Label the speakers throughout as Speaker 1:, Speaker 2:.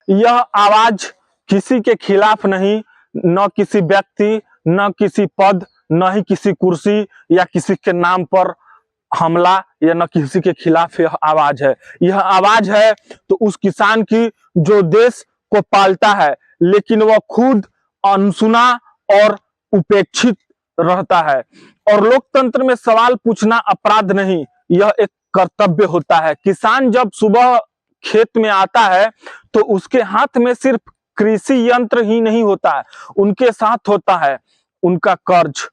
Speaker 1: यह आवाज किसी के खिलाफ नहीं, न किसी व्यक्ति, न किसी पद, न ही किसी कुर्सी या किसी के नाम पर हमला, या न किसी के खिलाफ यह आवाज है। यह आवाज है तो उस किसान की जो देश को पालता है, लेकिन वह खुद अनसुना और उपेक्षित रहता है। और लोकतंत्र में सवाल पूछना अपराध नहीं, यह एक कर्तव्य होता है। किसान जब सुबह खेत में आता है तो उसके हाथ में सिर्फ कृषि यंत्र ही नहीं होता है, उनके साथ होता है उनका कर्ज,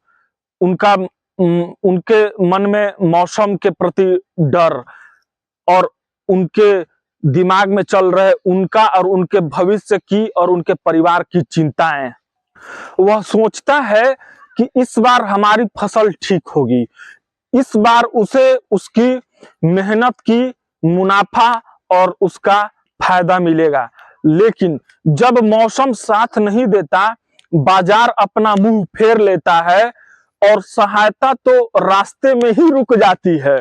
Speaker 1: उनका उनके मन में मौसम के प्रति डर, और उनके दिमाग में चल रहे उनका और उनके भविष्य की और उनके परिवार की चिंताएं। वह सोचता है कि इस बार हमारी फसल ठीक होगी, इस बार उसे उसकी मेहनत की मुनाफा और उसका फायदा मिलेगा। लेकिन जब मौसम साथ नहीं देता, बाजार अपना मुंह फेर लेता है और सहायता तो रास्ते में ही रुक जाती है,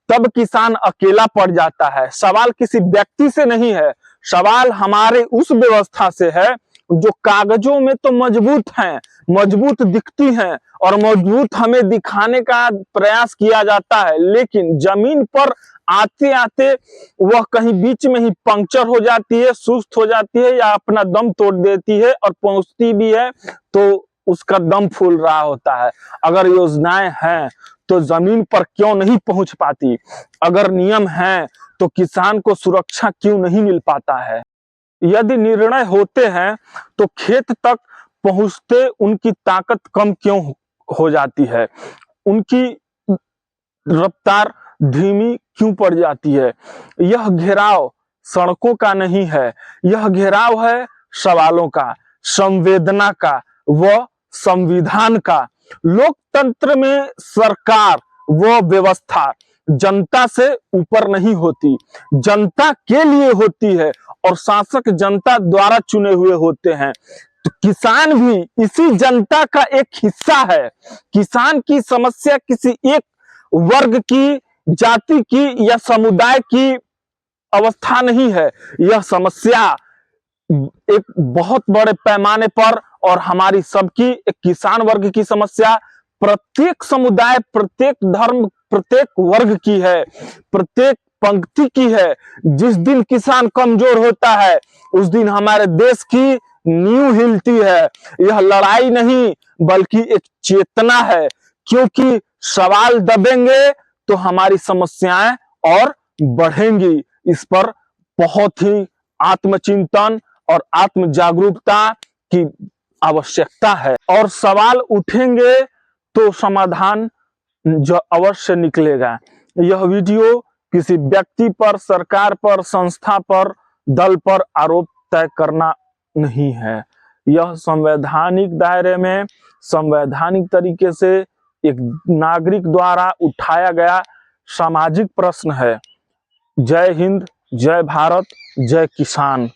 Speaker 1: तब किसान अकेला पड़ जाता है। सवाल किसी व्यक्ति से नहीं है, सवाल हमारे उस व्यवस्था से है जो कागजों में तो मजबूत हैं, मजबूत दिखती हैं और मजबूत हमें दिखाने का प्रयास किया जाता है, लेकिन जमीन पर आते आते वह कहीं बीच में ही पंक्चर हो जाती है, सुस्त हो जाती है, या अपना दम तोड़ देती है, और पहुंचती भी है तो उसका दम फूल रहा होता है। अगर योजनाएं हैं तो जमीन पर क्यों नहीं पहुंच पाती? अगर नियम हैं तो किसान को सुरक्षा क्यों नहीं मिल पाता है? यदि निर्णय होते हैं तो खेत तक पहुंचते उनकी ताकत कम क्यों हो जाती है? उनकी रफ्तार धीमी क्यों पड़ जाती है? यह घेराव सड़कों का नहीं है, यह घेराव है सवालों का, संवेदना का व संविधान का। लोकतंत्र में सरकार व व्यवस्था जनता से ऊपर नहीं होती, जनता के लिए होती है और शासक जनता द्वारा चुने हुए होते हैं। तो किसान भी इसी जनता का एक हिस्सा है। किसान की समस्या किसी एक वर्ग की, जाति की या समुदाय की अवस्था नहीं है, यह समस्या एक बहुत बड़े पैमाने पर और हमारी सबकी एक किसान वर्ग की समस्या प्रत्येक समुदाय, प्रत्येक धर्म, प्रत्येक वर्ग की है, प्रत्येक पंक्ति की है। जिस दिन किसान कमजोर होता है उस दिन हमारे देश की नींव हिलती है। यह लड़ाई नहीं बल्कि एक चेतना है, क्योंकि सवाल दबेंगे तो हमारी समस्याएं और बढ़ेंगी। इस पर बहुत ही आत्मचिंतन और आत्म जागरूकता की आवश्यकता है, और सवाल उठेंगे तो समाधान जो अवश्य निकलेगा। यह वीडियो किसी व्यक्ति पर, सरकार पर, संस्था पर, दल पर आरोप तय करना नहीं है। यह संवैधानिक दायरे में संवैधानिक तरीके से एक नागरिक द्वारा उठाया गया सामाजिक प्रश्न है। जय हिंद, जय भारत, जय किसान।